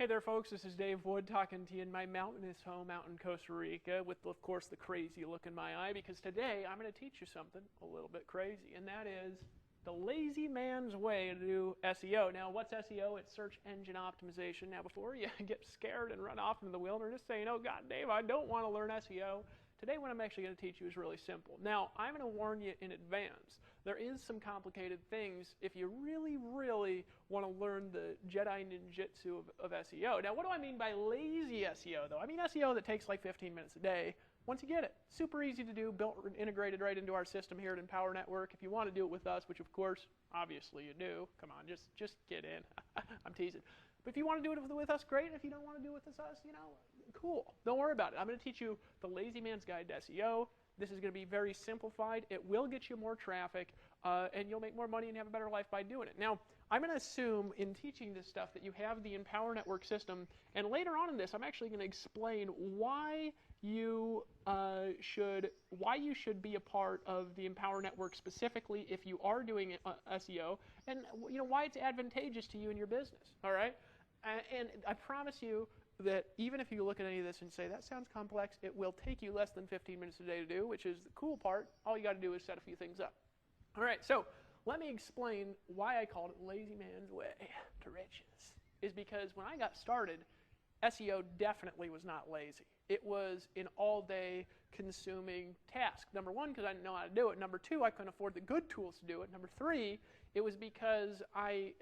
Hey there, folks. This is Dave Wood talking to you in my mountainous home out in Costa Rica with, of course, the crazy look in my eye, because today I'm going to teach you something a little bit crazy, and that is the lazy man's way to do SEO. Now, what's SEO? It's search engine optimization. Now, before you get scared and run off into the wilderness saying, oh, God, Dave, I don't want to learn SEO, today what I'm actually going to teach you is really simple. Now, I'm going to warn you in advance. There is some complicated things if you really, really want to learn the Jedi ninjutsu of SEO. Now, what do I mean by lazy SEO, though? I mean SEO that takes like 15 minutes a day. Once you get it, super easy to do, built and integrated right into our system here at Empower Network. If you want to do it with us, which of course, obviously you do, come on, just get in. I'm teasing. But if you want to do it with us, great. If you don't want to do it with us, cool. Don't worry about it. I'm going to teach you the lazy man's guide to SEO. This is going to be very simplified. It will get you more traffic, and you'll make more money and have a better life by doing it. Now, I'm going to assume in teaching this stuff that you have the Empower Network system, and later on in this, I'm actually going to explain why you should be a part of the Empower Network specifically if you are doing SEO, and why it's advantageous to you in your business. All right, and I promise you that even if you look at any of this and say, that sounds complex, it will take you less than 15 minutes a day to do, which is the cool part. All you got to do is set a few things up. All right, so let me explain why I called it lazy man's way to riches. Is because when I got started, SEO definitely was not lazy. It was an all-day consuming task. Number one, because I didn't know how to do it. Number two, I couldn't afford the good tools to do it. Number three, it was because I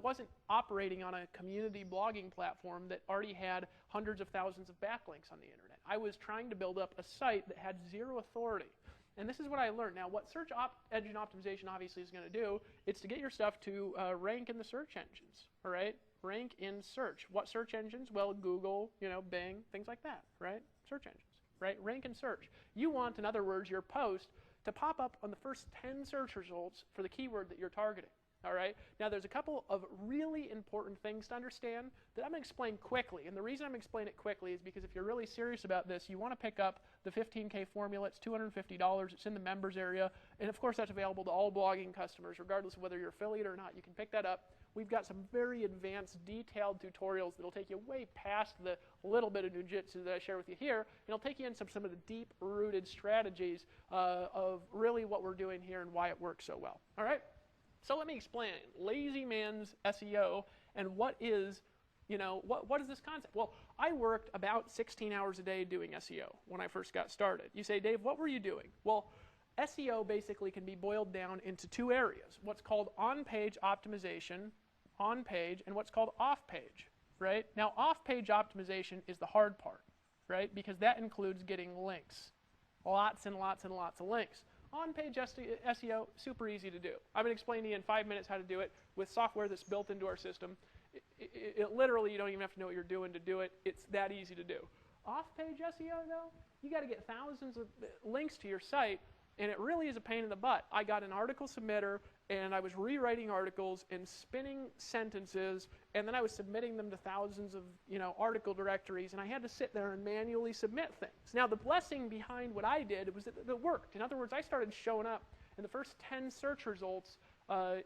wasn't operating on a community blogging platform that already had hundreds of thousands of backlinks on the internet. I was trying to build up a site that had zero authority. And this is what I learned. Now, what search engine optimization obviously is going to do, it's to get your stuff to rank in the search engines, all right? Rank in search. What search engines? Well, Google, Bing, things like that, right? Search engines, right? Rank in search. You want, in other words, your post to pop up on the first 10 search results for the keyword that you're targeting. All right. Now, there's a couple of really important things to understand that I'm going to explain quickly. And the reason I'm explaining it quickly is because if you're really serious about this, you want to pick up the 15K formula. It's $250. It's in the members area. And, of course, that's available to all blogging customers, regardless of whether you're affiliate or not. You can pick that up. We've got some very advanced, detailed tutorials that will take you way past the little bit of ninjutsu that I share with you here. And it'll take you into some of the deep-rooted strategies of really what we're doing here and why it works so well. All right? So let me explain lazy man's SEO and what is this concept? Well, I worked about 16 hours a day doing SEO when I first got started. You say, Dave, what were you doing? Well, SEO basically can be boiled down into two areas, what's called on-page optimization, on-page, and what's called off-page, right? Now, off-page optimization is the hard part, right? Because that includes getting links, lots and lots and lots of links. On-page SEO, super easy to do. I'm going to explain to you in 5 minutes how to do it with software that's built into our system. It literally, you don't even have to know what you're doing to do it. It's that easy to do. Off-page SEO, though, you got to get thousands of links to your site, and it really is a pain in the butt. I got an article submitter, and I was rewriting articles and spinning sentences, and then I was submitting them to thousands of article directories, and I had to sit there and manually submit things. Now, the blessing behind what I did was that it worked. In other words, I started showing up in the first 10 search results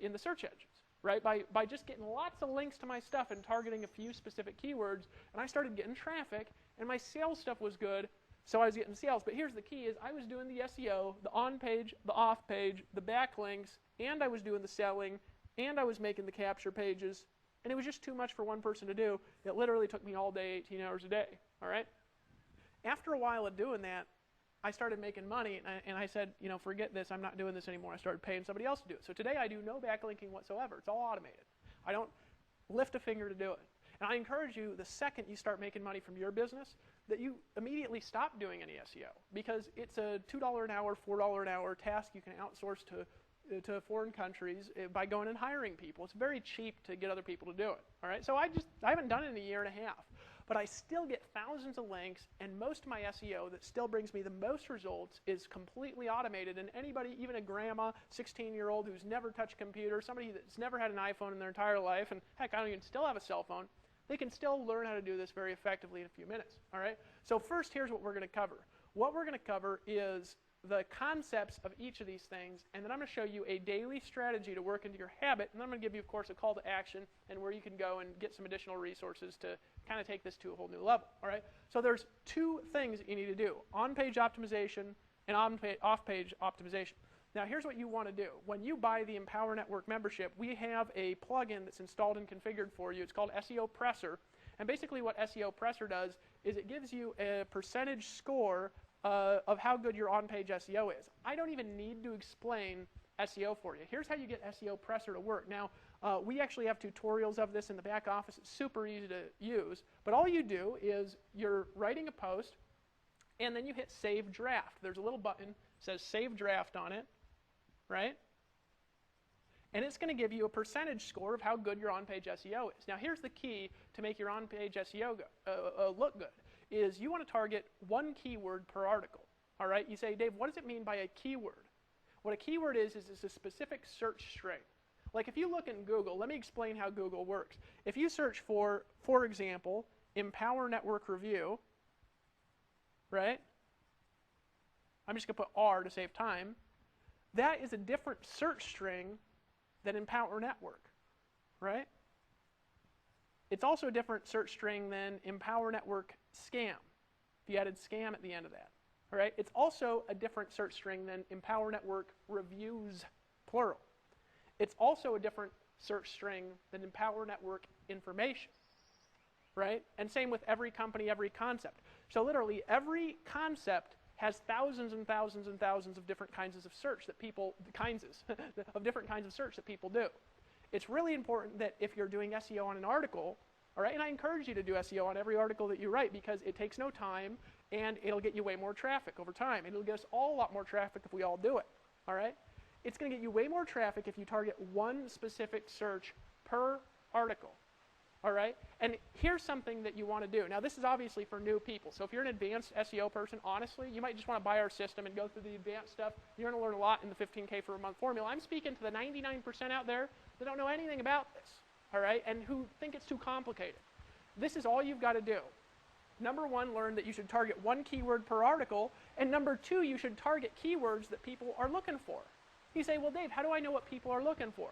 in the search engines, right? By just getting lots of links to my stuff and targeting a few specific keywords, and I started getting traffic, and my sales stuff was good. So I was getting sales, but here's the key is I was doing the SEO, the on-page, the off-page, the backlinks, and I was doing the selling, and I was making the capture pages, and it was just too much for one person to do. It literally took me all day, 18 hours a day, all right? After a while of doing that, I started making money, and I said, forget this, I'm not doing this anymore. I started paying somebody else to do it. So today I do no backlinking whatsoever. It's all automated. I don't lift a finger to do it. And I encourage you, the second you start making money from your business, that you immediately stop doing any SEO, because it's a $2 an hour, $4 an hour task you can outsource to foreign countries by going and hiring people. It's very cheap to get other people to do it. All right, so I haven't done it in a year and a half, but I still get thousands of links, and most of my SEO that still brings me the most results is completely automated. And anybody, even a grandma, 16-year-old who's never touched a computer, somebody that's never had an iPhone in their entire life, and heck, I don't even still have a cell phone, they can still learn how to do this very effectively in a few minutes, all right? So first, here's what we're going to cover. What we're going to cover is the concepts of each of these things, and then I'm going to show you a daily strategy to work into your habit, and then I'm going to give you, of course, a call to action and where you can go and get some additional resources to kind of take this to a whole new level. All right? So there's two things that you need to do: on-page optimization and off-page optimization. Now, here's what you want to do. When you buy the Empower Network membership, we have a plugin that's installed and configured for you. It's called SEO Presser. And basically what SEO Presser does is it gives you a percentage score of how good your on-page SEO is. I don't even need to explain SEO for you. Here's how you get SEO Presser to work. Now, we actually have tutorials of this in the back office. It's super easy to use. But all you do is you're writing a post, and then you hit Save Draft. There's a little button that says Save Draft on it, right? And it's going to give you a percentage score of how good your on-page SEO is. Now, here's the key to make your on-page SEO look good, is you want to target one keyword per article. All right? You say, Dave, what does it mean by a keyword? What a keyword is it's a specific search string. Like if you look in Google, let me explain how Google works. If you search for example, Empower Network Review, right? I'm just going to put R to save time. That is a different search string than Empower Network, right? It's also a different search string than Empower Network Scam, if you added scam at the end of that. All right? It's also a different search string than Empower Network Reviews, plural. It's also a different search string than Empower Network Information, right? And same with every company, every concept. So literally every concept has thousands and thousands and thousands of different kinds of search that people, different kinds of search that people do. It's really important that if you're doing SEO on an article, all right, and I encourage you to do SEO on every article that you write because it takes no time and it'll get you way more traffic over time. It'll get us all a lot more traffic if we all do it, all right? It's going to get you way more traffic if you target one specific search per article. All right? And here's something that you want to do. Now, this is obviously for new people. So if you're an advanced SEO person, honestly, you might just want to buy our system and go through the advanced stuff. You're going to learn a lot in the 15K for a month formula. I'm speaking to the 99% out there that don't know anything about this, all right, and who think it's too complicated. This is all you've got to do. Number one, learn that you should target one keyword per article. And number two, you should target keywords that people are looking for. You say, well, Dave, how do I know what people are looking for?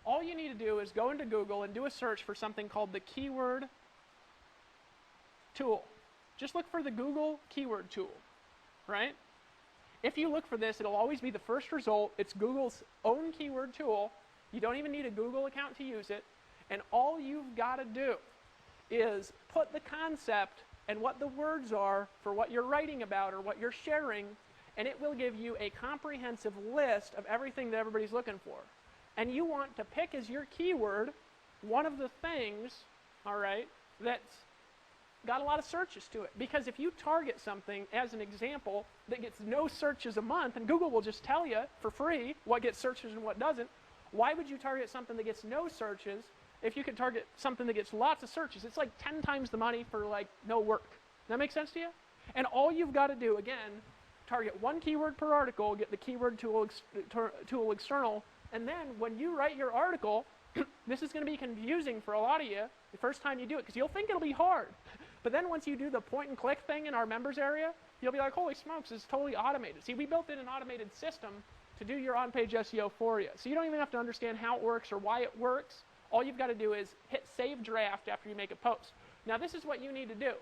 All you need to do is go into Google and do a search for something called the keyword tool. Just look for the Google keyword tool, right? If you look for this, it'll always be the first result. It's Google's own keyword tool. You don't even need a Google account to use it. And all you've got to do is put the concept and what the words are for what you're writing about or what you're sharing, and it will give you a comprehensive list of everything that everybody's looking for. And you want to pick as your keyword one of the things, all right, that's got a lot of searches to it. Because if you target something, as an example, that gets no searches a month, and Google will just tell you for free what gets searches and what doesn't, why would you target something that gets no searches if you could target something that gets lots of searches? It's like 10 times the money for like no work. Does that make sense to you? And all you've got to do, again, target one keyword per article, get the keyword tool external, and then when you write your article, this is going to be confusing for a lot of you the first time you do it because you'll think it'll be hard. But then once you do the point and click thing in our members area, you'll be like, holy smokes, it's totally automated. See, we built in an automated system to do your on-page SEO for you. So you don't even have to understand how it works or why it works. All you've got to do is hit Save Draft after you make a post. Now this is what you need to do.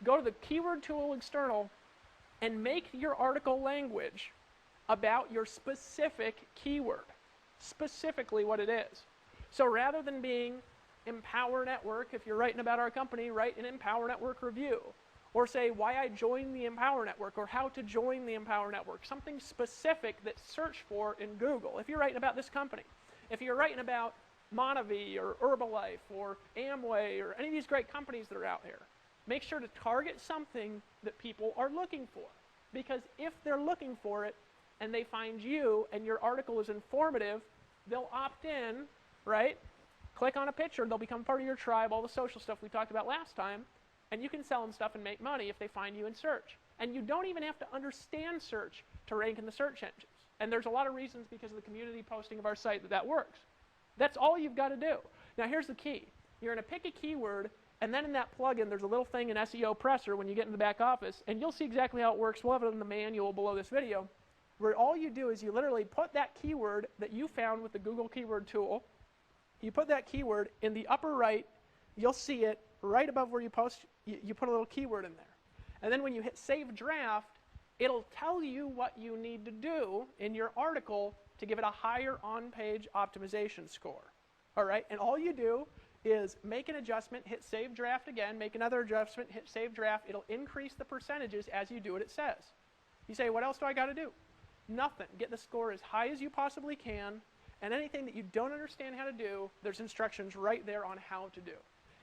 Go to the keyword tool external and make your article language about your specific keyword. Specifically what it is. So rather than being Empower Network, if you're writing about our company, write an Empower Network review. Or say why I joined the Empower Network or how to join the Empower Network. Something specific that's searched for in Google. If you're writing about this company. If you're writing about Monavie or Herbalife or Amway or any of these great companies that are out here, make sure to target something that people are looking for. Because if they're looking for it, and they find you and your article is informative, they'll opt in, right? Click on a picture, they'll become part of your tribe, all the social stuff we talked about last time, and you can sell them stuff and make money if they find you in search. And you don't even have to understand search to rank in the search engines. And there's a lot of reasons because of the community posting of our site that works. That's all you've got to do. Now here's the key. You're going to pick a keyword, and then in that plugin, there's a little thing in SEO Presser when you get in the back office, and you'll see exactly how it works. We'll have it in the manual below this video. where all you do is you literally put that keyword that you found with the Google keyword tool, you put that keyword in the upper right, you'll see it right above where you post, you put a little keyword in there. And then when you hit Save Draft, it'll tell you what you need to do in your article to give it a higher on-page optimization score. All right? And all you do is make an adjustment, hit Save Draft again, make another adjustment, hit Save Draft. It'll increase the percentages as you do what it says. You say, what else do I got to do? Nothing. Get the score as high as you possibly can, and anything that you don't understand how to do, there's instructions right there on how to do.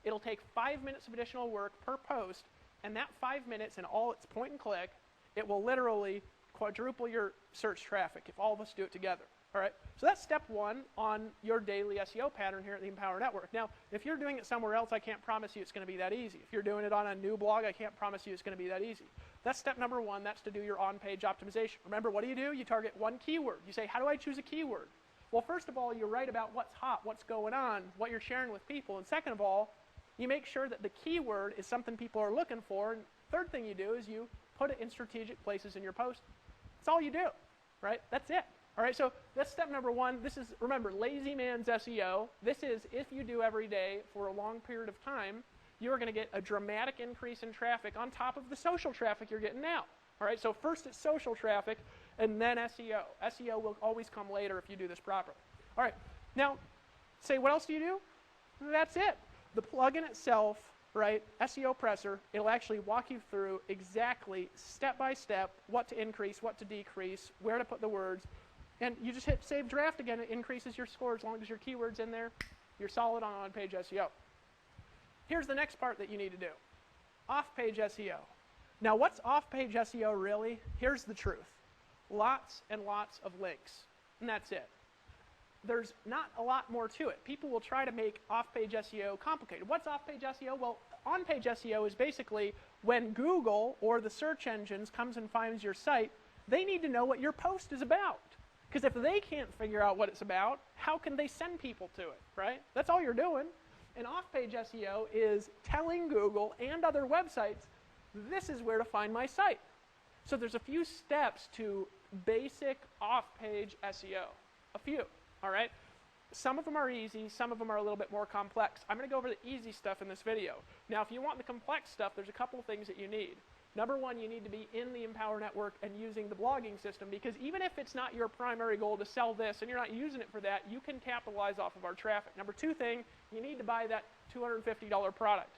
It'll take 5 minutes of additional work per post, and that 5 minutes and all its point and click, it will literally quadruple your search traffic if all of us do it together. All right? So that's step one on your daily SEO pattern here at the Empower Network. Now, if you're doing it somewhere else, I can't promise you it's going to be that easy. If you're doing it on a new blog, I can't promise you it's going to be that easy. That's step number one. That's to do your on-page optimization. Remember, what do? You target one keyword. You say, how do I choose a keyword? Well, first of all, you write about what's hot, what's going on, what you're sharing with people. And second of all, you make sure that the keyword is something people are looking for. And third thing you do is you put it in strategic places in your post. That's all you do, right? That's it. All right, so that's step number one. This is, remember, lazy man's SEO. This is if you do every day for a long period of time, you're going to get a dramatic increase in traffic on top of the social traffic you're getting now. All right, so first it's social traffic, and then SEO. SEO will always come later if you do this properly. All right, now, say, what else do you do? That's it. The plugin itself, right, SEO Presser, it'll actually walk you through exactly, step by step, what to increase, what to decrease, where to put the words. And you just hit Save Draft again, it increases your score as long as your keyword's in there. You're solid on on-page SEO. Here's the next part that you need to do. Off-page SEO. Now, what's off-page SEO really? Here's the truth. Lots and lots of links, and that's it. There's not a lot more to it. People will try to make off-page SEO complicated. What's off-page SEO? Well, on-page SEO is basically when Google or the search engines comes and finds your site, they need to know what your post is about. Because if they can't figure out what it's about, how can they send people to it, right? That's all you're doing. And off-page SEO is telling Google and other websites, this is where to find my site. So there's a few steps to basic off-page SEO. A few, all right? Some of them are easy, some of them are a little bit more complex. I'm going to go over the easy stuff in this video. Now, if you want the complex stuff, there's a couple of things that you need. Number one, you need to be in the Empower Network and using the blogging system, because even if it's not your primary goal to sell this and you're not using it for that, you can capitalize off of our traffic. Number two thing, you need to buy that $250 product,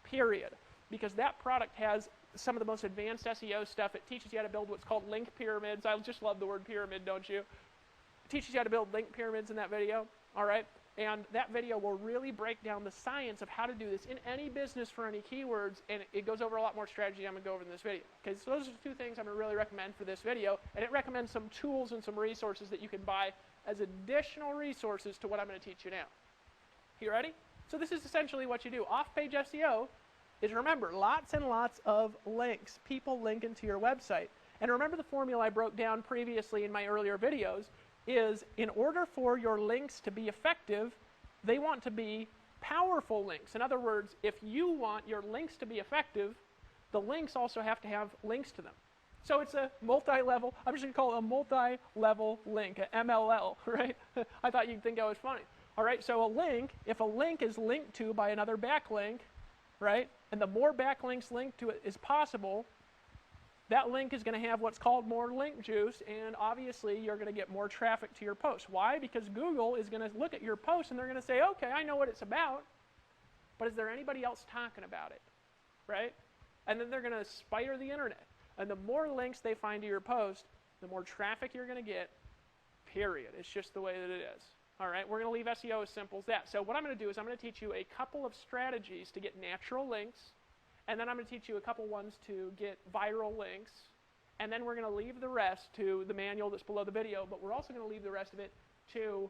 period, because that product has some of the most advanced SEO stuff. It teaches you how to build what's called link pyramids. I just love the word pyramid, don't you? It teaches you how to build link pyramids in that video, all right? And that video will really break down the science of how to do this in any business for any keywords, and it goes over a lot more strategy I'm going to go over in this video. Okay, so those are the two things I'm going to really recommend for this video, and it recommends some tools and some resources that you can buy as additional resources to what I'm going to teach you now. You ready? So this is essentially what you do. Off-page SEO is, remember, lots and lots of links, people linking to your website. And remember the formula I broke down previously in my earlier videos, is in order for your links to be effective, they want to be powerful links. In other words, if you want your links to be effective, the links also have to have links to them. So it's a multi-level, I'm just going to call it a multi-level link, a MLL, right? I thought you'd think I was funny. All right, so a link, if a link is linked to by another backlink, right, and the more backlinks linked to it is possible, that link is going to have what's called more link juice, and obviously you're going to get more traffic to your post. Why? Because Google is going to look at your post and they're going to say, okay, I know what it's about, but is there anybody else talking about it, right? And then they're going to spider the internet. And the more links they find to your post, the more traffic you're going to get, period. It's just the way that it is. All right, we're going to leave SEO as simple as that. So what I'm going to do is I'm going to teach you a couple of strategies to get natural links, and then I'm going to teach you a couple ones to get viral links, and then we're going to leave the rest to the manual that's below the video, but we're also going to leave the rest of it to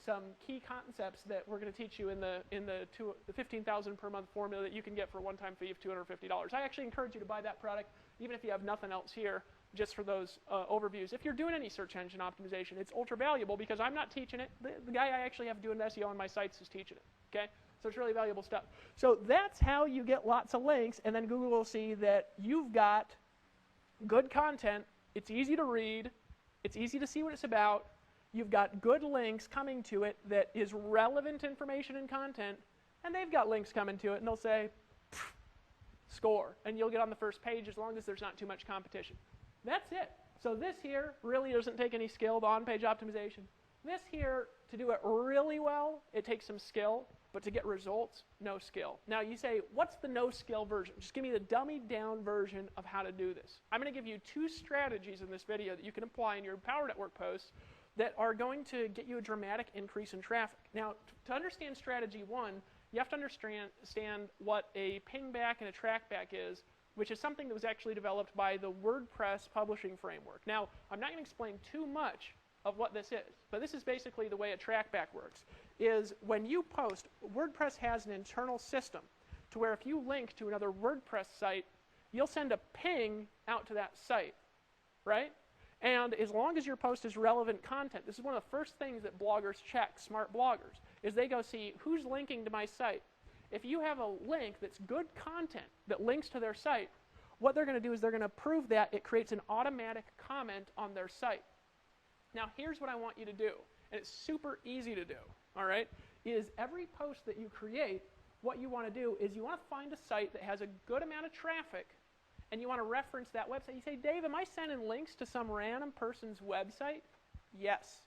some key concepts that we're going to teach you in the $15,000 per month formula that you can get for a one-time fee of $250. I actually encourage you to buy that product, even if you have nothing else here, just for those overviews. If you're doing any search engine optimization, it's ultra valuable because I'm not teaching it. The guy I actually have doing SEO on my sites is teaching it, okay? So it's really valuable stuff. So that's how you get lots of links, and then Google will see that you've got good content It's easy to read. It's easy to see what it's about. You've got good links coming to it that is relevant information and content, and they've got links coming to it, and they'll say, score, and you'll get on the first page as long as there's not too much competition. That's it. So this here really doesn't take any skill, the on-page optimization. This here, to do it really well, it takes some skill, but to get results, no skill. Now you say, what's the no-skill version? Just give me the dummied-down version of how to do this. I'm going to give you 2 strategies in this video that you can apply in your Empower Network posts that are going to get you a dramatic increase in traffic. Now, to understand strategy 1, you have to understand what a pingback and a trackback is, which is something that was actually developed by the WordPress publishing framework. Now, I'm not going to explain too much of what this is, but this is basically the way a trackback works, is when you post, WordPress has an internal system to where if you link to another WordPress site, you'll send a ping out to that site, right? And as long as your post is relevant content, this is one of the first things that bloggers check, smart bloggers, is they go see who's linking to my site. If you have a link that's good content that links to their site, what they're going to do is they're going to prove that it creates an automatic comment on their site. Now here's what I want you to do, and it's super easy to do, all right, is every post that you create, what you want to do is you want to find a site that has a good amount of traffic, and you want to reference that website. You say, Dave, am I sending links to some random person's website? Yes.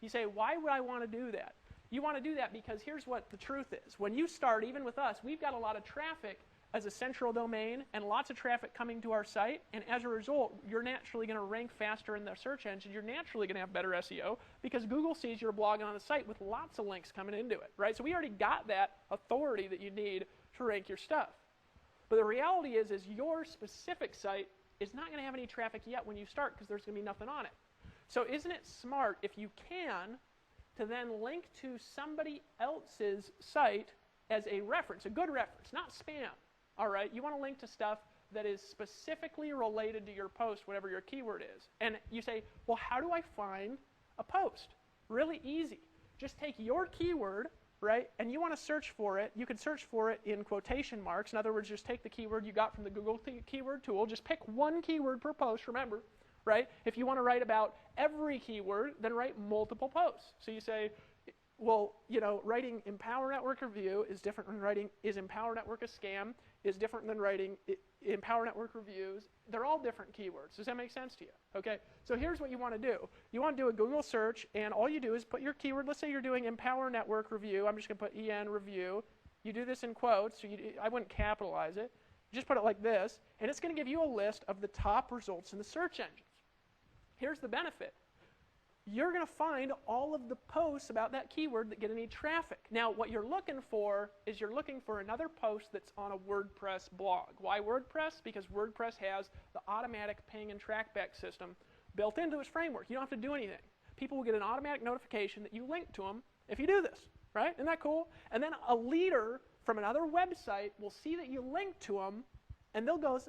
You say, why would I want to do that? You want to do that because here's what the truth is. When you start, even with us, we've got a lot of traffic as a central domain and lots of traffic coming to our site, and as a result, you're naturally going to rank faster in the search engine. You're naturally going to have better SEO because Google sees your blog on the site with lots of links coming into it, right? So we already got that authority that you need to rank your stuff. But the reality is your specific site is not going to have any traffic yet when you start because there's going to be nothing on it. So isn't it smart, if you can, to then link to somebody else's site as a reference, a good reference, not spam, all right? You want to link to stuff that is specifically related to your post, whatever your keyword is. And you say, well, how do I find a post? Really easy. Just take your keyword, right, and you want to search for it. You can search for it in quotation marks. In other words, just take the keyword you got from the Google keyword tool. Just pick one keyword per post, remember, right? If you want to write about every keyword, then write multiple posts. So you say, well, you know, writing Empower Network Review is different than writing Is Empower Network a Scam, is different than writing Empower Network Reviews. They're all different keywords. Does that make sense to you? Okay, so here's what you want to do. You want to do a Google search, and all you do is put your keyword. Let's say you're doing Empower Network Review. I'm just going to put EN Review. You do this in quotes, so I wouldn't capitalize it. Just put it like this, and it's going to give you a list of the top results in the search engines. Here's the benefit. You're going to find all of the posts about that keyword that get any traffic. Now, what you're looking for is you're looking for another post that's on a WordPress blog. Why WordPress? Because WordPress has the automatic ping and trackback system built into its framework. You don't have to do anything. People will get an automatic notification that you link to them if you do this, right? Isn't that cool? And then a leader from another website will see that you link to them, and they'll go,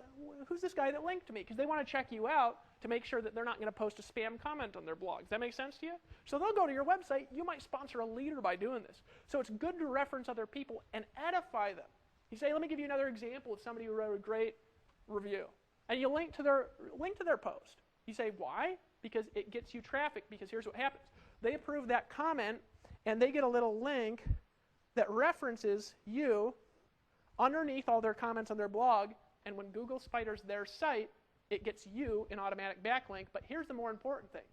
who's this guy that linked to me? Because they want to check you out to make sure that they're not going to post a spam comment on their blog. Does that make sense to you? So they'll go to your website. You might sponsor a leader by doing this. So it's good to reference other people and edify them. You say, let me give you another example of somebody who wrote a great review. And you link to their post. You say, why? Because it gets you traffic, because here's what happens. They approve that comment, and they get a little link that references you underneath all their comments on their blog, and when Google spiders their site, it gets you an automatic backlink. But here's the more important thing.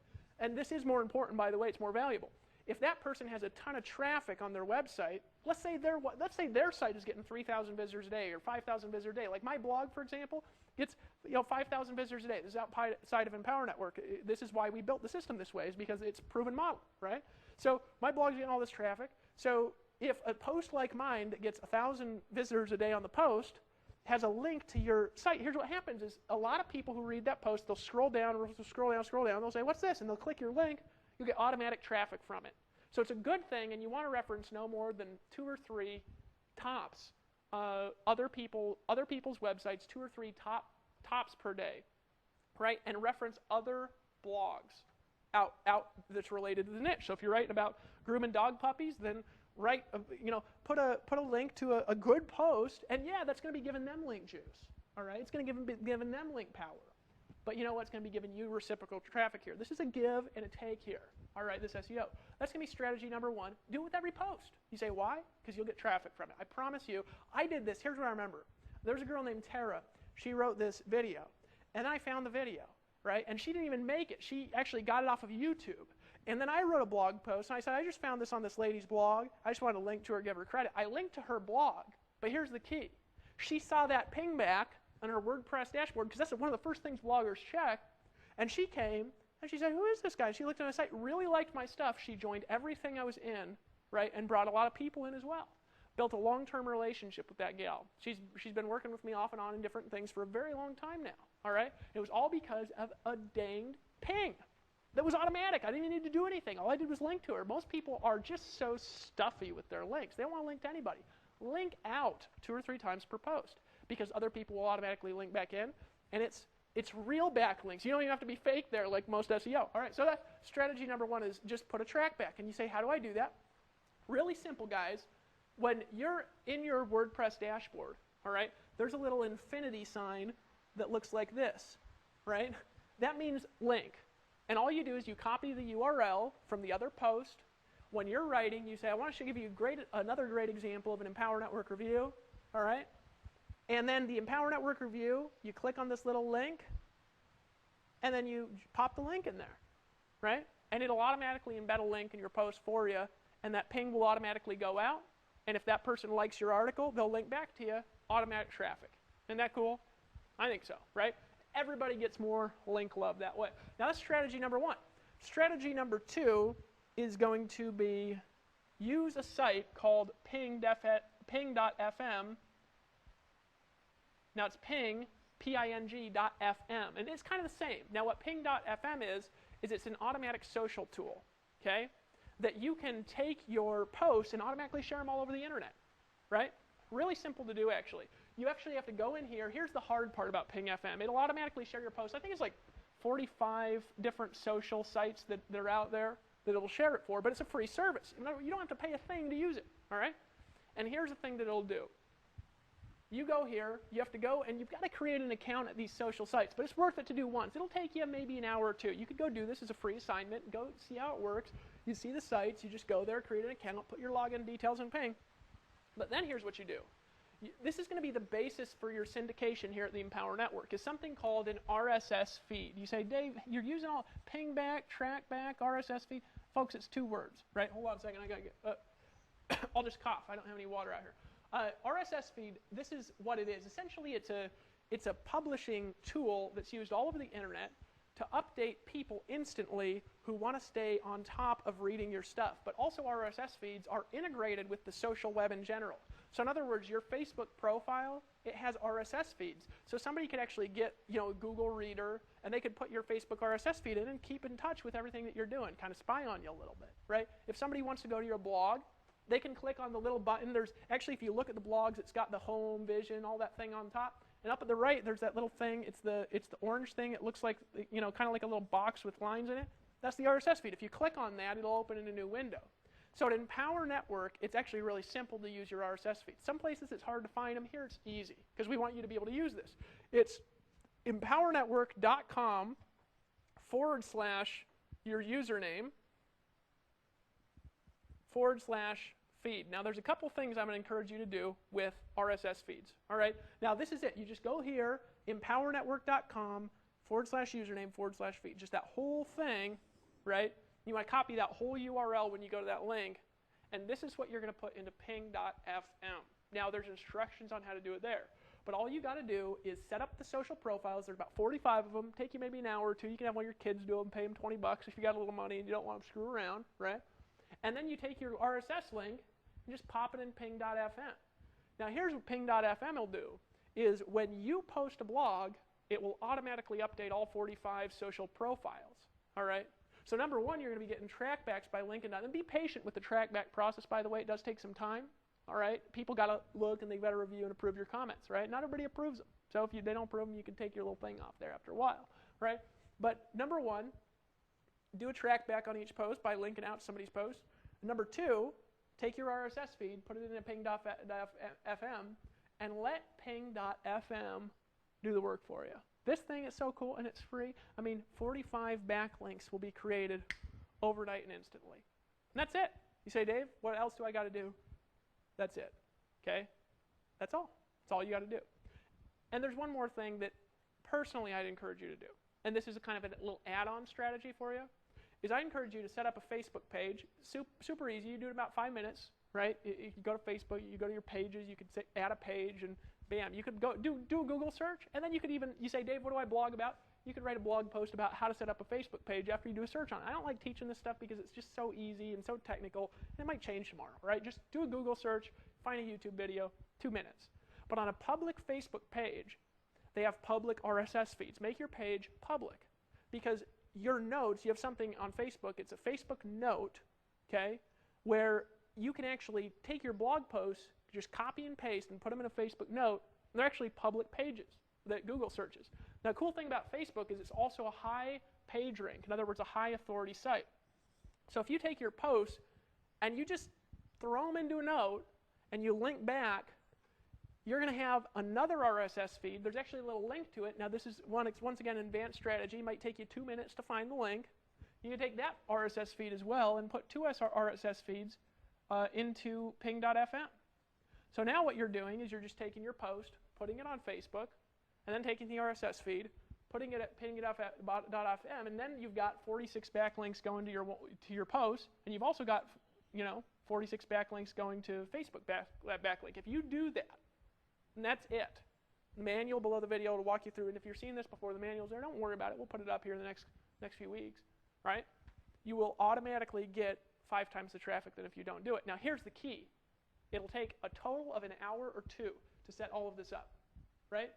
And this is more important, by the way, it's more valuable. If that person has a ton of traffic on their website, let's say their site is getting 3,000 visitors a day or 5,000 visitors a day. Like my blog, for example, gets 5,000 visitors a day. This is outside of Empower Network. This is why we built the system this way, is because it's a proven model, right? So my blog's getting all this traffic. So if a post like mine that gets 1,000 visitors a day on the post has a link to your site, here's what happens is a lot of people who read that post, they'll scroll down, they'll say, what's this? And they'll click your link. You'll get automatic traffic from it. So it's a good thing, and you want to reference no more than 2 or 3 tops, other people's websites, 2 or 3 tops per day, right? And reference other blogs out that's related to the niche. So if you're writing about grooming dog puppies, then put a link to a good post, and yeah, that's going to be giving them link juice. All right, it's going to be giving them link power. but you know what's going to be giving you reciprocal traffic here? This is a give and a take here. All right, this SEO. That's going to be strategy number one. Do it with every post. You say, why? Because you'll get traffic from it. I promise you. I did this. Here's what I remember. There's a girl named Tara. She wrote this video, and I found the video, right? And she didn't even make it. She actually got it off of YouTube. And then I wrote a blog post, and I said, I just found this on this lady's blog. I just wanted to link to her, give her credit. I linked to her blog, but here's the key. She saw that ping back on her WordPress dashboard, because that's one of the first things bloggers check, and she came, and she said, who is this guy? She looked at my site, really liked my stuff. She joined everything I was in, right, and brought a lot of people in as well. Built a long-term relationship with that gal. She's been working with me off and on in different things for a very long time now, all right? It was all because of a danged ping. That was automatic. I didn't even need to do anything. All I did was link to her. Most people are just so stuffy with their links. They don't want to link to anybody. Link out 2 or 3 times per post, because other people will automatically link back in, and it's real backlinks. You don't even have to be fake there like most SEO. All right, so that strategy number one is just put a track back. And you say, how do I do that? Really simple, guys. When you're in your WordPress dashboard, all right, there's a little infinity sign that looks like this, right? That means link. And all you do is you copy the URL from the other post. When you're writing, you say, I want to give you another great example of an Empower Network review, all right? And then the Empower Network review, you click on this little link, and then you pop the link in there, right? And it'll automatically embed a link in your post for you, and that ping will automatically go out. And if that person likes your article, they'll link back to you, automatic traffic. Isn't that cool? I think so, right? Everybody gets more link love that way. Now that's strategy number one. Strategy number two is going to be use a site called ping.fm. Now it's ping, P-I-N-G.fm, and it's kind of the same. Now what ping.fm is it's an automatic social tool, okay, that you can take your posts and automatically share them all over the internet, right? Really simple to do, actually. You actually have to go in here. Here's the hard part about Ping FM. It'll automatically share your posts. I think it's like 45 different social sites that are out there that it'll share it for, but it's a free service. You don't have to pay a thing to use it, all right? And here's the thing that it'll do. You go here, you have to go, and you've got to create an account at these social sites, but it's worth it to do once. It'll take you maybe an hour or two. You could go do this as a free assignment, go see how it works. You see the sites, you just go there, create an account, put your login details in Ping. But then here's what you do. This is going to be the basis for your syndication here at the Empower Network, is something called an RSS feed. You say, Dave, you're using all ping back, track back, RSS feed. Folks, it's 2 words, right? Hold on a second, I got to get, I'll just cough. I don't have any water out here. RSS feed, this is what it is. Essentially, it's a publishing tool that's used all over the internet to update people instantly who want to stay on top of reading your stuff. But also RSS feeds are integrated with the social web in general. So in other words, your Facebook profile, it has RSS feeds. So somebody could actually get, a Google Reader, and they could put your Facebook RSS feed in and keep in touch with everything that you're doing, kind of spy on you a little bit, right? If somebody wants to go to your blog, they can click on the little button. There's actually, if you look at the blogs, it's got the home, vision, all that thing on top. And up at the right, there's that little thing. It's the orange thing. It looks like, kind of like a little box with lines in it. That's the RSS feed. If you click on that, it'll open in a new window. So at Empower Network, it's actually really simple to use your RSS feed. Some places it's hard to find them. Here it's easy, because we want you to be able to use this. It's empowernetwork.com / your username / feed. Now there's a couple things I'm going to encourage you to do with RSS feeds. All right. Now this is it. You just go here, empowernetwork.com / username / feed. Just that whole thing, right? You want to copy that whole URL when you go to that link, and this is what you're going to put into ping.fm. Now there's instructions on how to do it there. But all you got to do is set up the social profiles. There's about 45 of them. Take you maybe an hour or two. You can have one of your kids do them, pay them $20 if you got a little money and you don't want to screw around, right? And then you take your RSS link and just pop it in ping.fm. Now here's what ping.fm will do, is when you post a blog, it will automatically update all 45 social profiles, all right? So number one, you're going to be getting trackbacks by linking that. And be patient with the trackback process, by the way. It does take some time, all right? People got to look and they've got to review and approve your comments, right? Not everybody approves them. So if they don't approve them, you can take your little thing off there after a while, right? But number one, do a trackback on each post by linking out somebody's post. Number two, take your RSS feed, put it in a ping.fm, and let ping.fm do the work for you. This thing is so cool and it's free. I mean, 45 backlinks will be created overnight and instantly. And that's it. You say, Dave, what else do I got to do? That's it. Okay? That's all. That's all you got to do. And there's one more thing that personally I'd encourage you to do. And this is a kind of a little add-on strategy for you, is I encourage you to set up a Facebook page. Super easy. You do it in about 5 minutes, right? You go to Facebook, you go to your pages, you could add a page, and bam, you could go do a Google search, and then you say, Dave, what do I blog about? You could write a blog post about how to set up a Facebook page after you do a search on it. I don't like teaching this stuff because it's just so easy and so technical, and it might change tomorrow, right? Just do a Google search, find a YouTube video, 2 minutes. But on a public Facebook page, they have public RSS feeds. Make your page public, because your notes, you have something on Facebook, it's a Facebook note, okay, where you can actually take your blog posts, just copy and paste and put them in a Facebook note. They're actually public pages that Google searches. Now, the cool thing about Facebook is it's also a high page rank. In other words, a high authority site. So if you take your posts and you just throw them into a note and you link back, you're going to have another RSS feed. There's actually a little link to it. Now, this is once again an advanced strategy. It might take you 2 minutes to find the link. You can take that RSS feed as well and put 2 RSS feeds into ping.fm. So now what you're doing is you're just taking your post, putting it on Facebook, and then taking the RSS feed, putting it at ping.fm, and then you've got 46 backlinks going to your post, and you've also got 46 backlinks going to Facebook backlink. If you do that, and that's it. The manual below the video will walk you through, and if you're seeing this before the manual's there, don't worry about it. We'll put it up here in the next few weeks, right? You will automatically get 5 times the traffic than if you don't do it. Now, here's the key. It'll take a total of an hour or 2 to set all of this up, right?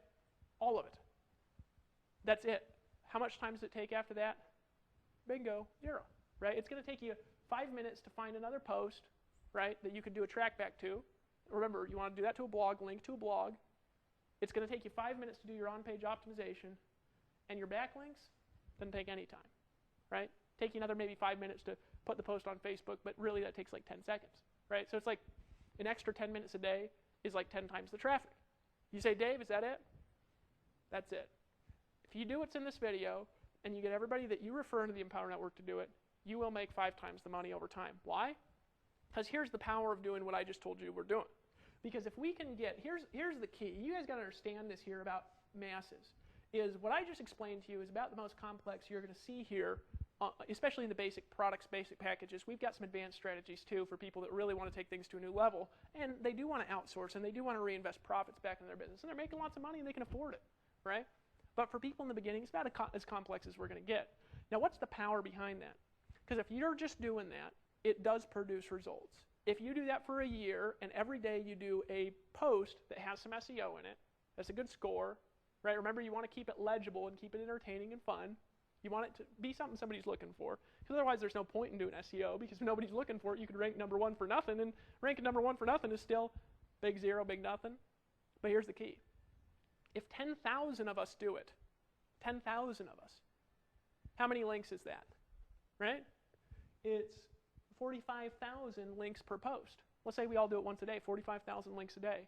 All of it. That's it. How much time does it take after that? Bingo, 0, right? It's going to take you 5 minutes to find another post, right, that you could do a track back to. Remember, you want to do that to a blog, link to a blog. It's going to take you 5 minutes to do your on-page optimization, and your backlinks doesn't take any time, right? Take you another maybe 5 minutes to put the post on Facebook, but really that takes like 10 seconds, right? So it's like an extra 10 minutes a day is like 10 times the traffic. You say, Dave, is that it? That's it. If you do what's in this video, and you get everybody that you refer into the Empower Network to do it, you will make 5 times the money over time. Why? Because here's the power of doing what I just told you we're doing. Because if we can get, here's the key. You guys got to understand this here about masses. Is what I just explained to you is about the most complex you're going to see here, especially in the basic products, basic packages. We've got some advanced strategies too for people that really want to take things to a new level, and they do want to outsource, and they do want to reinvest profits back in their business, and they're making lots of money and they can afford it, right? But for people in the beginning, it's about as complex as we're going to get. Now, what's the power behind that? Because if you're just doing that, it does produce results. If you do that for a year, and every day you do a post that has some SEO in it, that's a good score, right? Remember, you want to keep it legible and keep it entertaining and fun. You want it to be something somebody's looking for, because otherwise there's no point in doing SEO, because if nobody's looking for it, you could rank number 1 for nothing, and ranking number 1 for nothing is still big 0, big nothing. But here's the key. If 10,000 of us do it, 10,000 of us, how many links is that, right? It's 45,000 links per post. Let's say we all do it once a day, 45,000 links a day.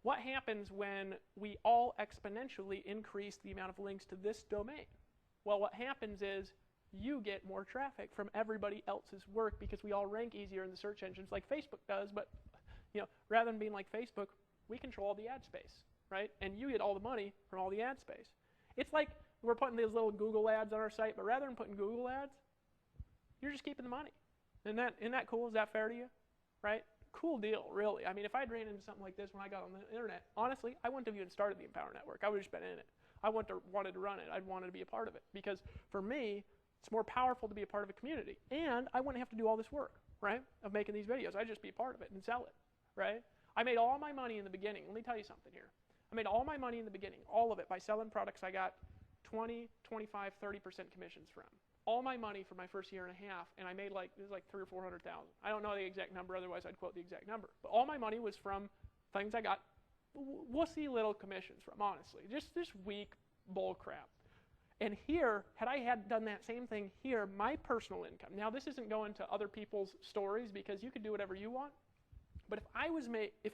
What happens when we all exponentially increase the amount of links to this domain? Well, what happens is you get more traffic from everybody else's work, because we all rank easier in the search engines like Facebook does, but rather than being like Facebook, we control all the ad space, right? And you get all the money from all the ad space. It's like we're putting these little Google ads on our site, but rather than putting Google ads, you're just keeping the money. Isn't that cool? Is that fair to you? Right? Cool deal, really. I mean, if I'd ran into something like this when I got on the internet, honestly, I wouldn't have even started the Empower Network. I would have just been in it. I wanted to run it. I'd wanted to be a part of it. Because for me, it's more powerful to be a part of a community. And I wouldn't have to do all this work, right, of making these videos. I'd just be a part of it and sell it, right? I made all my money in the beginning. Let me tell you something here. I made all my money in the beginning, all of it, by selling products I got 20, 25, 30% commissions from. All my money for my first year and a half, and I made it was like 300,000 or 400,000. I don't know the exact number, otherwise I'd quote the exact number. But all my money was from things I got wussy little commissions from, honestly. Just this weak bull crap. And here, had I done that same thing here, my personal income, now this isn't going to other people's stories, because you could do whatever you want, but if I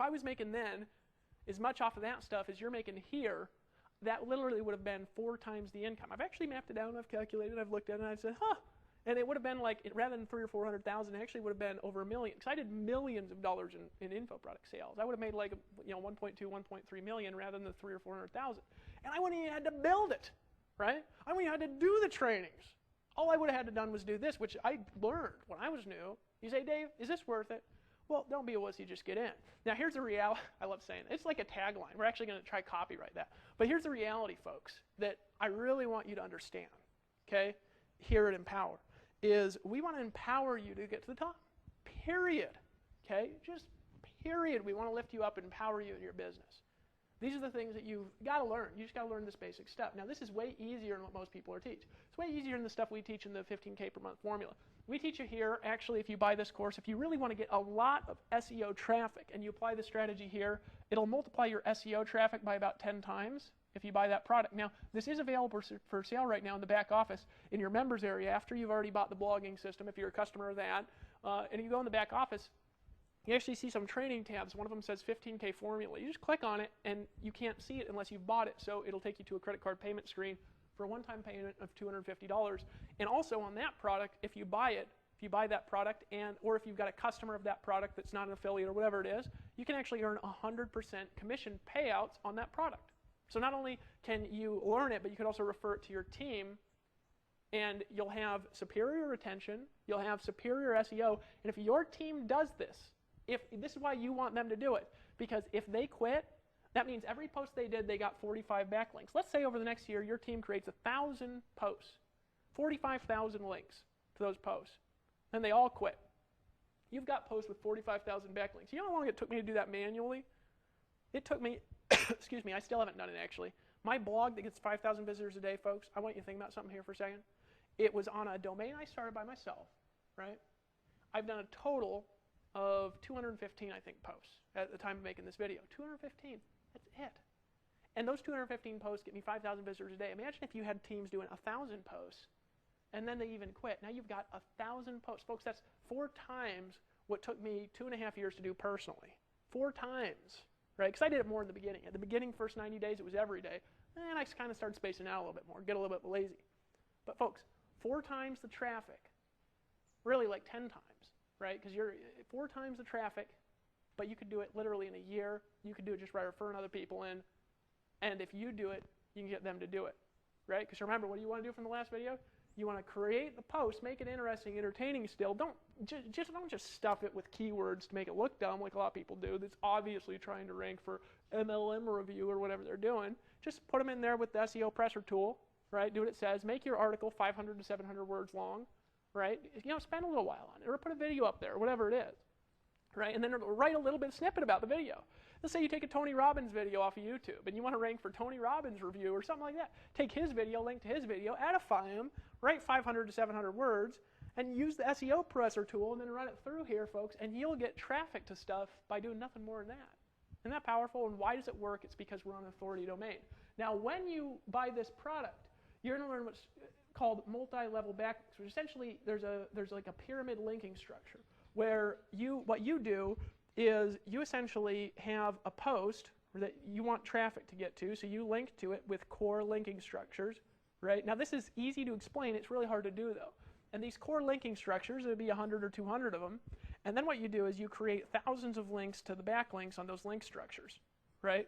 was making then as much off of that stuff as you're making here, that literally would have been 4 times the income. I've actually mapped it out, I've calculated, I've looked at it, and I've said, huh. And it would have been like, rather than 300,000 or 400,000, it actually would have been over $1 million. Because I did millions of dollars in info product sales. I would have made like 1.2, 1.3 million rather than the 300,000 or 400,000. And I wouldn't even had to build it, right? I wouldn't even had to do the trainings. All I would have had to done was do this, which I learned when I was new. You say, Dave, is this worth it? Well, don't be a wussy, just get in. Now, here's the reality. I love saying it. It's like a tagline. We're actually going to try copyright that. But here's the reality, folks, that I really want you to understand, okay, here at Empower, is we want to empower you to get to the top, period, okay? Just period. We want to lift you up and empower you in your business. These are the things that you've got to learn. You just got to learn this basic stuff. Now, this is way easier than what most people are teaching. It's way easier than the stuff we teach in the 15K per month formula. We teach you here, actually, if you buy this course, if you really want to get a lot of SEO traffic and you apply the strategy here, it'll multiply your SEO traffic by about 10 times if you buy that product. Now, this is available for sale right now in the back office in your members area after you've already bought the blogging system, if you're a customer of that. And you go in the back office, you actually see some training tabs. One of them says 15K formula. You just click on it, and you can't see it unless you've bought it, so it'll take you to a credit card payment screen for a one-time payment of $250. And also on that product, if you buy it, if you buy that product, or if you've got a customer of that product that's not an affiliate or whatever it is, you can actually earn 100% commission payouts on that product. So not only can you learn it, but you can also refer it to your team, and you'll have superior retention, you'll have superior SEO, and if your team does this, this is why you want them to do it, because if they quit, that means every post they did, they got 45 backlinks. Let's say over the next year, your team creates 1,000 posts, 45,000 links to those posts, and they all quit. You've got posts with 45,000 backlinks. You know how long it took me to do that manually? It took me, excuse me, I still haven't done it actually. My blog that gets 5,000 visitors a day, folks, I want you to think about something here for a second. It was on a domain I started by myself, right? I've done a total of 215, I think, posts at the time of making this video. 215, that's it. And those 215 posts get me 5,000 visitors a day. Imagine if you had teams doing 1,000 posts, and then they even quit. Now you've got 1,000 posts. Folks, that's 4 times what took me 2.5 years to do personally. 4 times, right? Because I did it more in the beginning. At the beginning, first 90 days, it was every day. And I kind of started spacing out a little bit more, get a little bit lazy. But folks, 4 times the traffic, really like 10 times, right? Because you're 4 times the traffic, but you could do it literally in a year. You could do it just by referring other people in. And if you do it, you can get them to do it, right? Because remember, what do you want to do from the last video? You want to create the post, make it interesting, entertaining still. Don't just stuff it with keywords to make it look dumb like a lot of people do that's obviously trying to rank for MLM review or whatever they're doing. Just put them in there with the SEO presser tool, right? Do what it says. Make your article 500 to 700 words long, right? Spend a little while on it, or put a video up there, or whatever it is, right? And then write a little bit of snippet about the video. Let's say you take a Tony Robbins video off of YouTube, and you want to rank for Tony Robbins review or something like that. Take his video, link to his video, edify him, write 500 to 700 words, and use the SEO presser tool, and then run it through here, folks, and you'll get traffic to stuff by doing nothing more than that. Isn't that powerful? And why does it work? It's because we're on an authority domain. Now, when you buy this product, you're going to learn what's called multi-level backlinks, which essentially there's like a pyramid linking structure where what you do is you essentially have a post that you want traffic to get to, so you link to it with core linking structures, right? Now, this is easy to explain. It's really hard to do, though. And these core linking structures, there would be 100 or 200 of them, and then what you do is you create thousands of links to the backlinks on those link structures, right?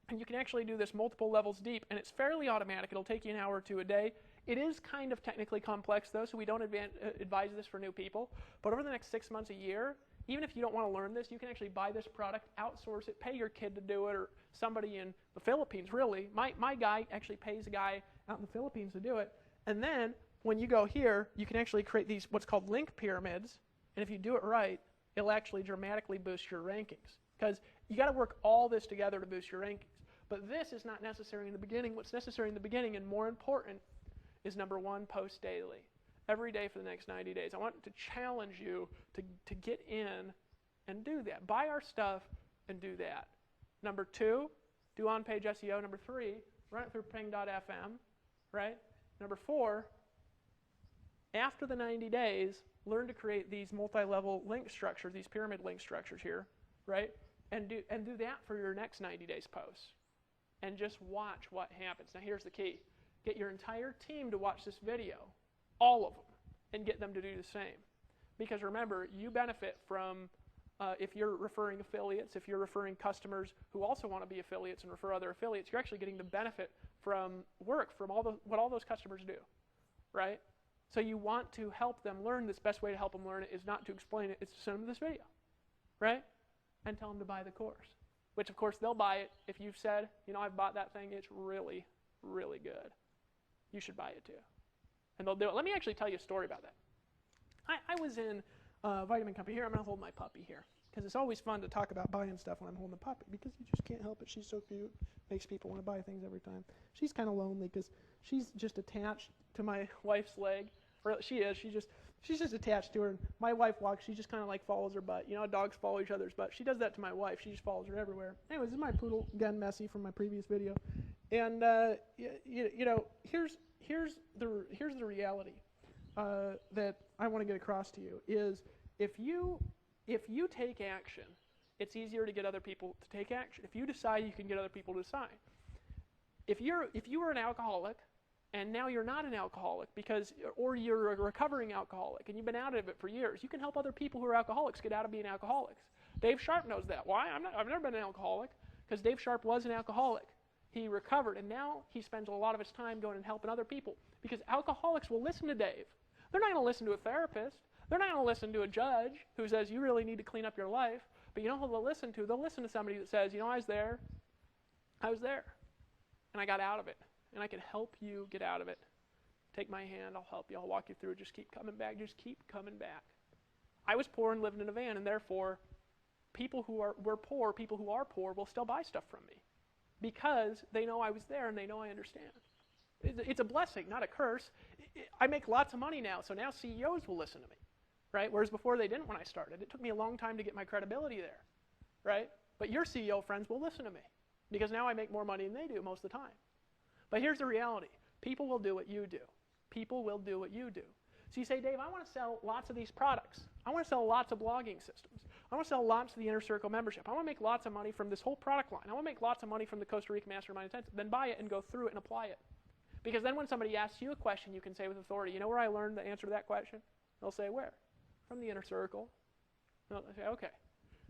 And you can actually do this multiple levels deep, and it's fairly automatic. It'll take you an hour or 2 a day. It is kind of technically complex, though, so we don't advise this for new people. But over the next 6 months, a year, even if you don't want to learn this, you can actually buy this product, outsource it, pay your kid to do it, or somebody in the Philippines, really. My guy actually pays a guy out in the Philippines to do it. And then when you go here, you can actually create these what's called link pyramids. And if you do it right, it'll actually dramatically boost your rankings. Because you got to work all this together to boost your rankings. But this is not necessary in the beginning. What's necessary in the beginning, and more important, is number 1, post daily. Every day for the next 90 days. I want to challenge you to get in and do that. Buy our stuff and do that. Number 2, do on-page SEO. Number 3, run it through ping.fm, right? Number 4, after the 90 days, learn to create these multi-level link structures, these pyramid link structures here, right? And do that for your next 90 days posts. and just watch what happens. Now here's the key. Get your entire team to watch this video, all of them, and get them to do the same. Because remember, you benefit from, if you're referring affiliates, if you're referring customers who also want to be affiliates and refer other affiliates, you're actually getting the benefit from what all those customers do, right? So you want to help them learn. This best way to help them learn it is not to explain it, it's to send them this video, right? And tell them to buy the course, which of course they'll buy it if you've said, I've bought that thing, it's really, really good. You should buy it too. And they'll do it. Let me actually tell you a story about that. I was in a vitamin company. Here, I'm going to hold my puppy here, because it's always fun to talk about buying stuff when I'm holding the puppy, because you just can't help it. She's so cute. Makes people want to buy things every time. She's kind of lonely because she's just attached to my wife's leg. Or she is. She's just attached to her. And my wife walks. She just kind of like follows her butt. Dogs follow each other's butt. She does that to my wife. She just follows her everywhere. Anyways, this is my poodle, again, Messy, from my previous video. And here's the reality that I want to get across to you is if you take action, it's easier to get other people to take action. If you decide, you can get other people to decide. If you were an alcoholic and now you're not an alcoholic or you're a recovering alcoholic and you've been out of it for years, you can help other people who are alcoholics get out of being alcoholics. Dave Sharp knows that. Why? I've never been an alcoholic, because Dave Sharp was an alcoholic. He recovered, and now he spends a lot of his time going and helping other people, because alcoholics will listen to Dave. They're not going to listen to a therapist. They're not going to listen to a judge who says, you really need to clean up your life. But you know who they'll listen to? They'll listen to somebody that says, I was there, and I got out of it, and I can help you get out of it. Take my hand, I'll help you, I'll walk you through it. Just keep coming back, just keep coming back. I was poor and lived in a van, and therefore, people who are poor will still buy stuff from me, because they know I was there and they know I understand. It's a blessing, not a curse. I make lots of money now, so now CEOs will listen to me, right? Whereas before they didn't when I started. It took me a long time to get my credibility there, right? But your CEO friends will listen to me, because now I make more money than they do most of the time. But here's the reality. People will do what you do. People will do what you do. So you say, Dave, I want to sell lots of these products. I want to sell lots of blogging systems. I want to sell lots of the Inner Circle membership. I want to make lots of money from this whole product line. I want to make lots of money from the Costa Rica Mastermind Intensive. Then buy it and go through it and apply it. Because then when somebody asks you a question, you can say with authority, you know where I learned the answer to that question? They'll say, where? From the Inner Circle. They'll say, okay.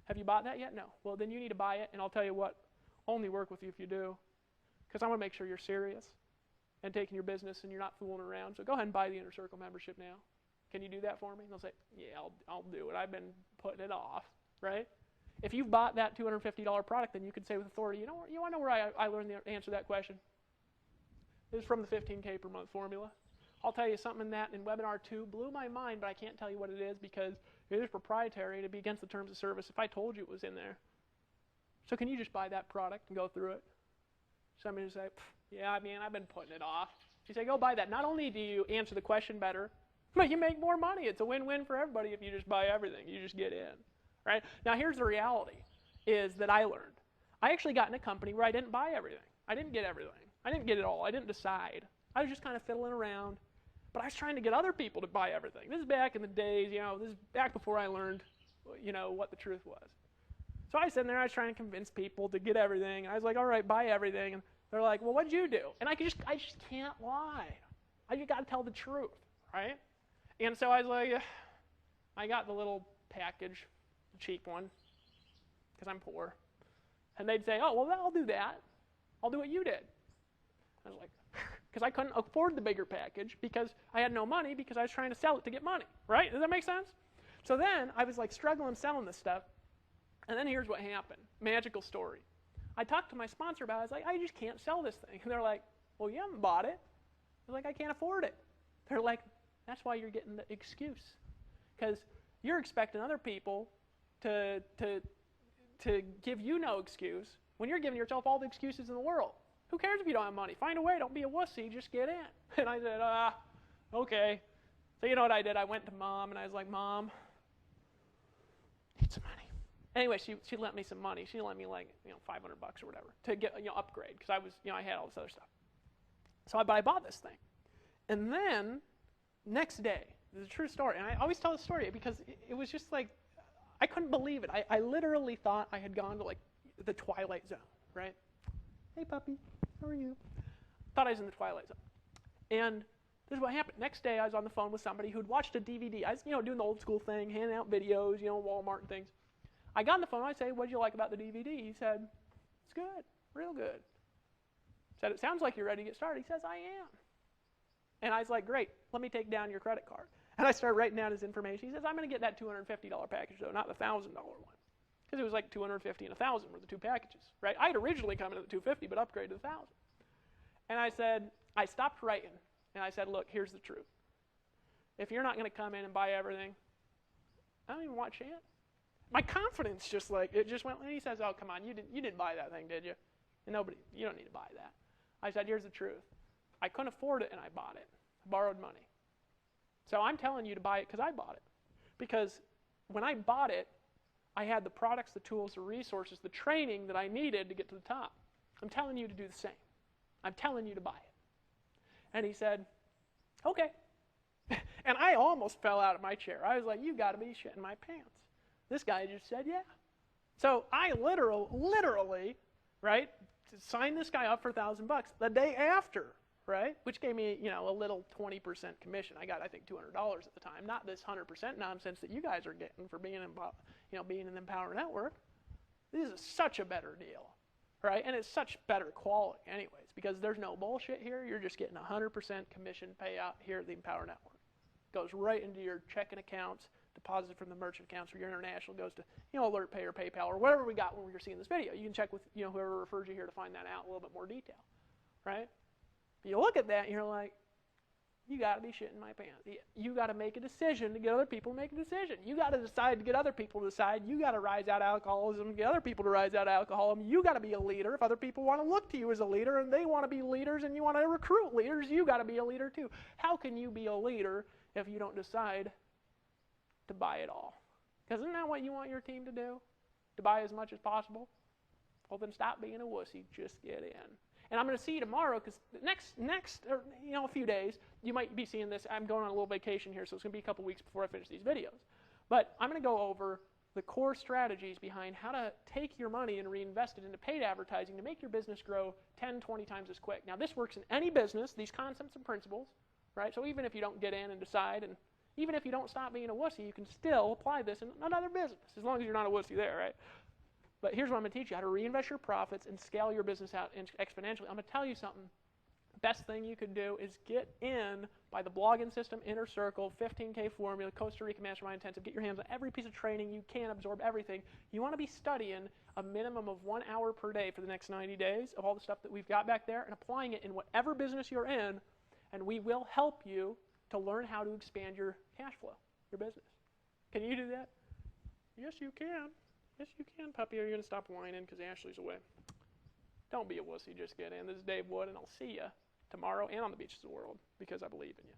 Have you bought that yet? No. Well, then you need to buy it, and I'll tell you what, only work with you if you do. Because I want to make sure you're serious and taking your business and you're not fooling around. So go ahead and buy the Inner Circle membership now. Can you do that for me? And they'll say, yeah, I'll do it. I've been putting it off, right? If you've bought that $250 product, then you can say with authority, you want to know where I learned the answer to that question? It was from the 15K per month formula. I'll tell you something in that in webinar 2 blew my mind, but I can't tell you what it is because it is proprietary and it'd be against the terms of service if I told you it was in there. So can you just buy that product and go through it? Somebody would say, yeah, I mean, I've been putting it off. You say, go buy that. Not only do you answer the question better, but you make more money. It's a win-win for everybody if you just buy everything. You just get in, right? Now, here's the reality, is that I learned. I actually got in a company where I didn't buy everything. I didn't get everything. I didn't get it all. I didn't decide. I was just kind of fiddling around, but I was trying to get other people to buy everything. This is back in the days, this is back before I learned, what the truth was. So I was sitting there, I was trying to convince people to get everything, and I was like, all right, buy everything, and they're like, well, what'd you do? And I just can't lie. I just got to tell the truth, right? And so I was like, I got the little package, the cheap one, because I'm poor. And they'd say, oh, well, I'll do that. I'll do what you did. I was like, because I couldn't afford the bigger package because I had no money because I was trying to sell it to get money, right? Does that make sense? So then I was like struggling selling this stuff. And then here's what happened. Magical story. I talked to my sponsor about it. I was like, I just can't sell this thing. And they're like, well, you haven't bought it. I was like, I can't afford it. They're like, that's why you're getting the excuse. Because you're expecting other people to give you no excuse when you're giving yourself all the excuses in the world. Who cares if you don't have money? Find a way. Don't be a wussy. Just get in. And I said, okay. So you know what I did? I went to Mom, and I was like, Mom, I need some money. Anyway, she lent me some money. She lent me like $500 or whatever to get upgrade because I was I had all this other stuff. So I bought this thing, and then next day, this is a true story, and I always tell the story because it was just like I couldn't believe it. I literally thought I had gone to like the Twilight Zone, right? Hey, puppy, how are you? Thought I was in the Twilight Zone. And this is what happened. Next day, I was on the phone with somebody who'd watched a DVD. I was, doing the old school thing, handing out videos, Walmart and things. I got on the phone. I say, "What did you like about the DVD?" He said, "It's good, real good." I said, "It sounds like you're ready to get started." He says, "I am." And I was like, "Great, let me take down your credit card." And I started writing down his information. He says, "I'm going to get that $250 package, though, not the $1,000 one." Because it was like $250 and $1,000 were the two packages, right? I had originally come in at the $250, but upgraded to the $1,000. And I said, I stopped writing, and I said, "Look, here's the truth. If you're not going to come in and buy everything, I don't even want a chance." My confidence just went, and he says, "Oh, come on, you didn't buy that thing, did you?" And you don't need to buy that. I said, "Here's the truth. I couldn't afford it, and I bought it. I borrowed money. So I'm telling you to buy it because I bought it. Because when I bought it, I had the products, the tools, the resources, the training that I needed to get to the top. I'm telling you to do the same. I'm telling you to buy it." And he said, "Okay." And I almost fell out of my chair. I was like, "You got to be shitting my pants." This guy just said, "Yeah." So I literally, right, signed this guy up for $1,000 the day after, right, which gave me, a little 20% commission. I got, I think, $200 at the time, not this 100% nonsense that you guys are getting for being in the Empower Network. This is such a better deal, right, and it's such better quality, anyways, because there's no bullshit here. You're just getting 100% commission payout here at the Empower Network. It goes right into your checking accounts. Deposited from the merchant accounts for your international goes to AlertPay or PayPal or whatever we got when you're seeing this video. You can check with whoever refers you here to find that out in a little bit more detail, right? But you look at that and you're like, you got to be shitting my pants. You got to make a decision to get other people to make a decision. You got to decide to get other people to decide. You got to rise out of alcoholism, get other people to rise out of alcoholism. You got to be a leader. If other people want to look to you as a leader and they want to be leaders and you want to recruit leaders, you got to be a leader too. How can you be a leader if you don't decide to buy it all? Because isn't that what you want your team to do? To buy as much as possible? Well, then stop being a wussy. Just get in. And I'm going to see you tomorrow because next, or, a few days, you might be seeing this. I'm going on a little vacation here, so it's going to be a couple weeks before I finish these videos. But I'm going to go over the core strategies behind how to take your money and reinvest it into paid advertising to make your business grow 10, 20 times as quick. Now, this works in any business, these concepts and principles, right? So even if you don't get in and decide, and even if you don't stop being a wussy, you can still apply this in another business, as long as you're not a wussy there, right? But here's what I'm going to teach you, how to reinvest your profits and scale your business out exponentially. I'm going to tell you something. Best thing you could do is get in by the blogging system, Inner Circle, 15K Formula, Costa Rica Mastermind Intensive. Get your hands on every piece of training you can, absorb everything. You want to be studying a minimum of 1 hour per day for the next 90 days of all the stuff that we've got back there and applying it in whatever business you're in, and we will help you to learn how to expand your cash flow, your business. Can you do that? Yes, you can. Yes, you can, puppy. Are you going to stop whining because Ashley's away? Don't be a wussy. Just get in. This is Dave Wood, and I'll see you tomorrow and on the beaches of the world because I believe in you.